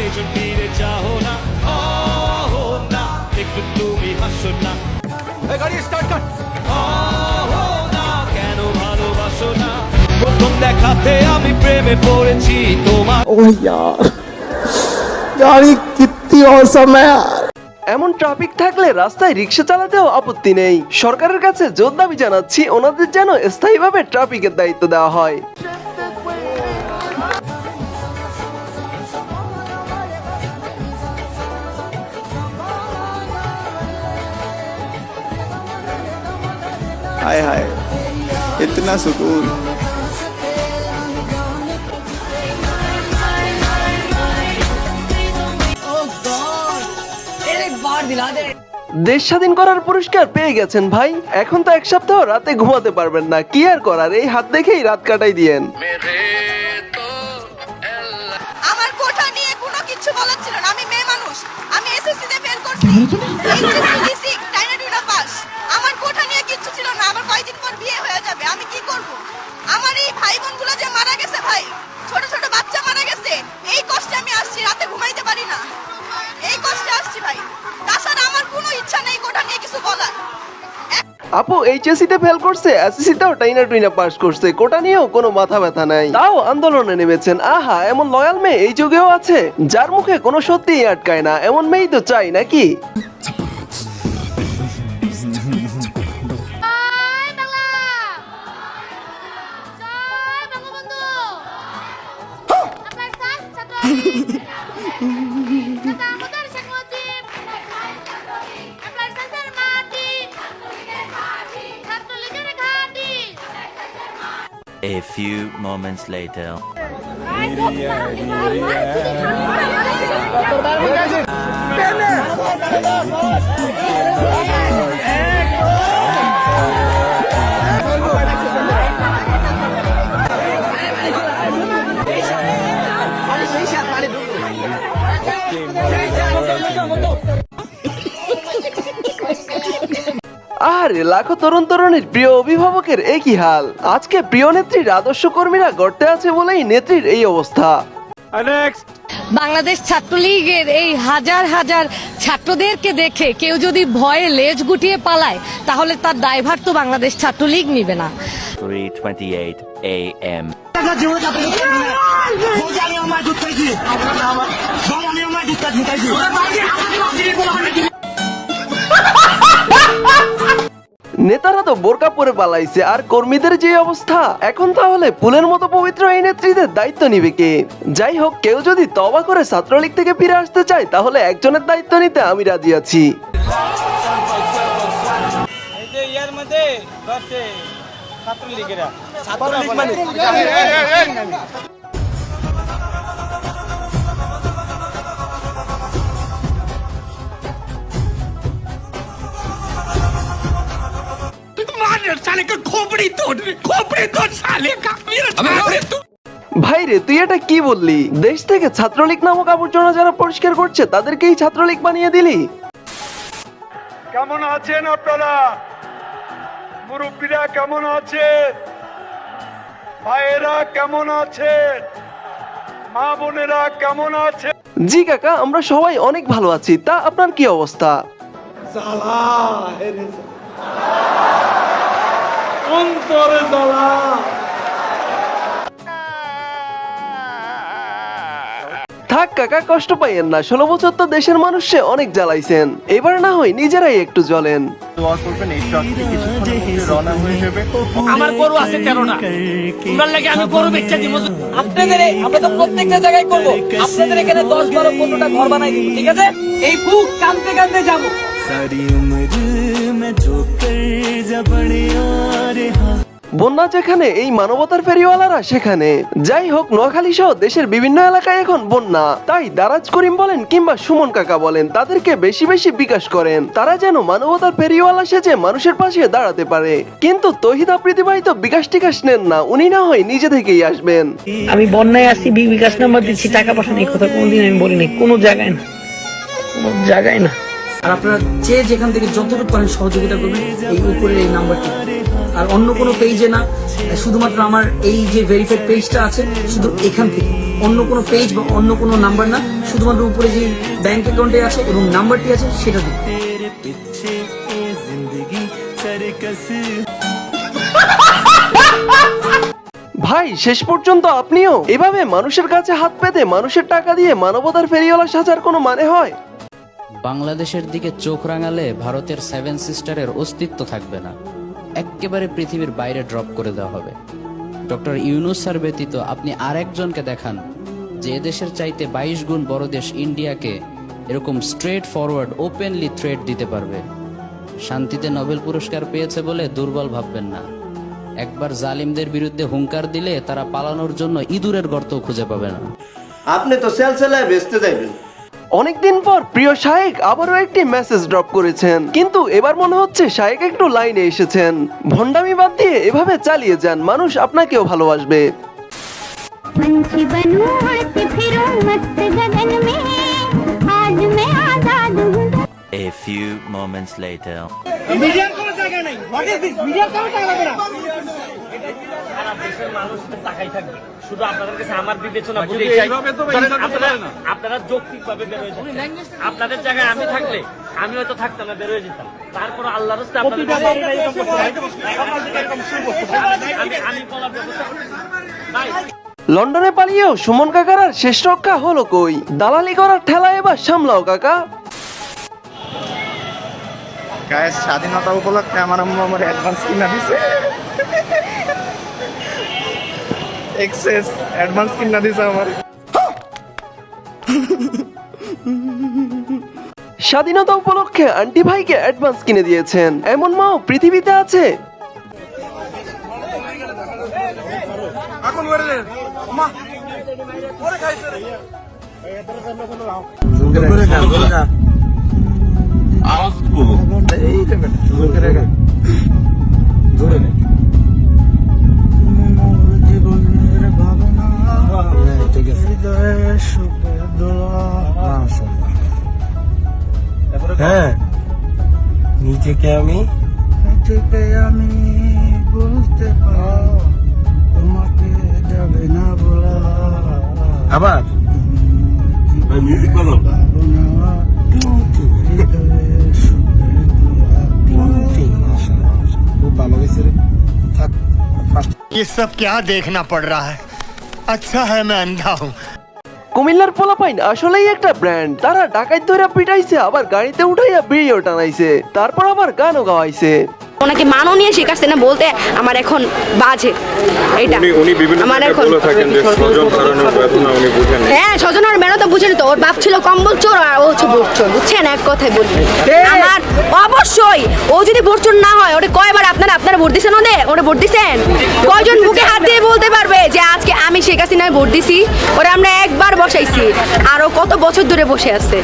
পেছন ফিরে চাও না, না একটু তুমি হাসো না, গাড়ি স্টার্ট কর, না কেন ভালোবাসো না, প্রথম দেখাতে আমি প্রেমে পড়েছি তোমার। ओह यार यार ये कितनी औसम है यार। এমন ট্রাফিক থাকলে রাস্তায় রিক্সা চালাতেও আপত্তি নেই। সরকারের কাছে জোর দাবি জানাচ্ছি ওনাদের যেন স্থায়ীভাবে ট্রাফিকের দায়িত্ব দেওয়া হয়। हाय हाय इतना सुकून। দেশ স্বাধীন করার পুরস্কার পেয়ে গেছেন ভাই, এখন তো এক সপ্তাহ রাতে ঘুমাতে পারবেন না, কি আর করার, এই হাত দেখেই রাত কাটাই দিয়েন। আমার কোঠা নিয়ে কোনো কিছু বলার ছিল না, আমি মেয়ে মানুষ, আমি এসএসসি তে ফেল করছি, এইচএসসি টাইনাটুনা পাস, আমার কোঠা নিয়ে কিছু ছিল না, আমার কয়দিন পর বিয়ে হয়ে যাবে, আমি কি করব? আমার এই ভাই বোনগুলো যে মারা গেছে ভাই, ছোট ছোট বাচ্চা মারা গেছে, এই কষ্টে আমি আসছি, রাতে ঘুমাইতে পারি না, এই কষ্টে আসছি ভাই, তাছাড়া আমার কোনো ইচ্ছা নেই কোঠা নিয়ে কিছু বলার। আপু এইচএসসি তে ফেল করছে, এসএসসি তেও টাইনাটুনা পাস করছে, কোটা নিয়েও কোনো মাথা ব্যথা নাই, তাও আন্দোলনে নেমেছেন। আহা, এমন লয়াল মেয়ে এই যুগেও আছে, যার মুখে কোনো সত্যিই আটকায় না, এমন মেয়েই তো চাই নাকি। A few moments later. আরে লাখো তরুণ তরুণীর প্রিয় অভিভাবকের একই হাল, আজকে প্রিয় নেত্রীর আদর্শ কর্মীরা গড়তে আছে বলেই নেত্রীর এই অবস্থা। বাংলাদেশ ছাত্রলীগের এই হাজার হাজার ছাত্রদেরকে দেখে কেউ যদি ভয়ে লেজ গুটিয়ে পালায়, তাহলে তার দায়ভার তো বাংলাদেশ ছাত্রলীগ নিবে না। 3:28 a.m. নেতারা তো বোরকা পরে পালাইছে, আর কর্মীদের যে অবস্থা এখন, তাহলে ফুলের মতো পবিত্র এই নেত্রীদের দায়িত্ব নিবে কে? যাই হোক, কেউ যদি তওবা করে ছাত্রলীগ থেকে ফিরে আসতে চায়, তাহলে একজনের দায়িত্ব নিতে আমি রাজি আছি। ভাই রে, তুই এটা কি বললি? দেশ থেকে ছাত্রলীগ নামক আবর্জনা যারা পরিষ্কার করছে তাদেরকেই ছাত্রলীগ বানিয়ে দিলি? কেমন আছেন আপনারা? মুরব্বীরা কেমন আছেন? ভাইয়েরা কেমন আছেন? মা বোনেরা কেমন আছে? জি কাকা, আমরা সবাই অনেক ভালো আছি, তা আপনার কি অবস্থা? অন্তরে জ্বালা। থাক কাকা, কষ্ট পাইয়েন না, 16 বছর তো দেশের মানুষে অনেক জ্বালাইছেন, এবার না হয় নিজেরাই একটু জ্বলেন। আমার গরু আছে 13টা, তোমরা লাগে আমি গরু বেচা দিব আপনাদের, আমরা তো প্রত্যেকটা জায়গায় করব, আপনাদের এখানে 10 12 15টা ঘর বানাই দিব, ঠিক আছে? এই বুক কাঁদতে কাঁদতে যাব। সারি উমর মে জো কর জবড়ে আরে হ্যাঁ। বন্যা যেখানে, এই মানবতার ফেরিওয়ালারা সেখানে। যাই হোক, নোয়াখালী সহ দেশের বিভিন্ন এলাকায় এখন বন্যা, তাই দারাজ করিম বলেন কিংবা সুমন কাকা বলেন, তাদেরকে বেশি বেশি বিকাশ করেন, তারা যেন মানবতার ফেরিওয়ালা সেজে মানুষের পাশে দাঁড়াতে পারে। কিন্তু তহিদ আফ্রিদি ভাই তো বিকাশ টিকাশ নেন না, উনি না হয় নিজে থেকেই আসবেন। আমি বন্যায় আসছি, বিকাশ নাম্বার দিচ্ছি, টাকা পয়সা নেই, কথা কোনোদিন আমি বলি নাই, কোনো জায়গায় না, কোনো জায়গায় না। আর আপনারা যে যেখান থেকে যতটুকু পারেন সহযোগিতা করবেন, এই উপরে এই নাম্বারটি আর অন্য কোনো পেজে না, শুধুমাত্র আমার এই যে ভেরিফাইড পেজটা আছে শুধু এখান থেকে, অন্য কোনো পেজ বা অন্য কোনো নাম্বার না, শুধুমাত্র উপরে যে ব্যাংক অ্যাকাউন্টে আছে এবং নাম্বারটি আছে সেটা দিন। ভাই শেষ পর্যন্ত আপনিও এভাবে মানুষের কাছে হাত পেতে মানুষের টাকা দিয়ে মানবতার ফেরিওয়ালা সাজার কোনো মানে হয়? বাংলাদেশের দিকে চোখ রাঙালে ভারতের 7 সিস্টারের অস্তিত্ব থাকবে না, একেবারে পৃথিবীর বাইরে ড্রপ করে দেওয়া হবে। ডক্টর ইউনূস স্যার ব্যতীত আপনি আরেকজনকে দেখান যে এদেশের চাইতে 22 গুণ বড় দেশ ইন্ডিয়াকে এরকম স্ট্রেট ফরওয়ার্ড ওপেনলি থ্রেট দিতে পারবে। শান্তিতে নোবেল পুরস্কার পেয়েছে বলে দুর্বল ভাববেন না, একবার জালিমদের বিরুদ্ধে হুঙ্কার দিলে তারা পালানোর জন্য ইঁদুরের গর্ত খুঁজে পাবে না। আপনি তো সেলসেলায় বেচতে যাইবেন। অনেকদিন পর প্রিয় শায়েক আবারও একটি মেসেজ ড্রপ করেছেন, কিন্তু এবার মনে হচ্ছে শায়েক একটু লাইনে এসেছেন। ভণ্ডামি বাদ দিয়ে এভাবে চালিয়ে যান, মানুষ আপনাকেও ভালোবাসবে। पंछी बनूं उड़ती फिरूं मस्त गगन में आज मैं आजाद हूँ। A few moments later. মিডিয়ার কোনো জায়গা নাই, হোয়াট ইজ দিস? মিডিয়ার কোনো জায়গা হবে না। সারা দেশের মানুষ তাকাই থাকবে, শুধু আপনাদের কাছে আমার বিবেচনা বুঝে আপনারা যৌক্তিকভাবে বের হয়ে যান। আপনাদের জায়গায় আমি থাকলে আমি হয়তো থাকতাম না, বের হয়ে যেতাম। তারপর আল্লাহর রাস্তায় আপনাদের আমি বলার ব্যবস্থা ভাই। লন্ডনে পালিয়েও সুমন কাকার আর শেষ রক্ষা হলো কই? দালালি করার ঠেলা এবার সামলাও কাকা। গায়ে স্বাধীনতা উপলক্ষে আমার আম্মু আমার অ্যাডভান্স কিনা দিছে, এক্সেস অ্যাডভান্স কিনা দিছে আমার। স্বাধীনতা উপলক্ষে আন্টি ভাইকে অ্যাডভান্স কিনে দিয়েছেন, এমন মাও পৃথিবীতে আছে? হ্যাঁ, নিজেকে আমি বলতে পারো, তোমাকে যাবে না বলা। আবার মিউজিক বলো। খুব ভালো গেছে রে। ये सब क्या देखना पड़ रहा है? अच्छा है मैं अंधा हूँ। কুমিল্লার পোলাপাইন আসলেই একটা ব্র্যান্ড। তারা ডাকাত ধরে পিটাইছে, আবার গাড়িতে উঠাইয়া ভিডিও টানাইছে, তারপর আবার গানও গাওয়াইছে। ওনাকে মাননীয় শেখাচ্ছে না বলতে আমার এখন বাজে এটা। উনি বিভিন্ন আমার জায়গায় এখন বলে থাকেন যে স্বজন হারানোর বেদনা উনি বুঝেন। হ্যাঁ, স্বজনের মেয়েরা তো বুঝেনি তো, ওর বাপ ছিল কম্বল চোর আর ও হচ্ছে ভোট চোর, বুঝছেন? এক কথাই বলি আমার অবশ্যই ও যদি ভোট চোর না হয়, ওরে কয়বার আপনারা ভোট দিছেন? ওরে ভোট দিছেন? কয়জন বুকে হাত দিয়ে বলতে পারবে যে আজকে আমি শেখ হাসিনায় ভোট দিছি? ওরে আমরা একবার বসাইছি, আরো কত বছর ধরে বসে আছে।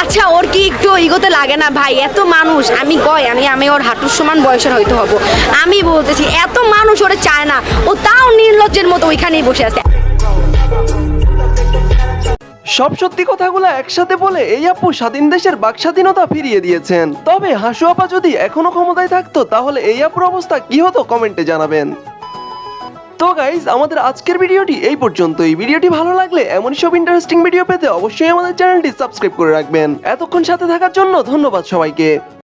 আচ্ছা, ওর কি একটু ইগোতে লাগে না ভাই? এত মানুষ, আমি ওর হাঁটুর সমান বয়সের হয়তো হব, আমি বলতেছি এত মানুষ ওরে চায় না, ও তাও নির্লজ্জের মতো ওইখানেই বসে আছে। সব সত্যি কথাগুলো একসাথে বলে এই আপু স্বাধীন দেশের বাক স্বাধীনতা ফিরিয়ে দিয়েছেন। তবে হাসু আপা যদি এখনো ক্ষমতায় থাকতো তাহলে এই আপুর অবস্থা কি হতো কমেন্টে জানাবেন। তো গাইজ, আমাদের আজকের ভিডিওটি এই পর্যন্তই। ভিডিওটি ভালো লাগলে এমন সব ইন্টারেস্টিং ভিডিও পেতে অবশ্যই আমাদের চ্যানেলটি সাবস্ক্রাইব করে রাখবেন। এতক্ষণ সাথে থাকার জন্য ধন্যবাদ সবাইকে।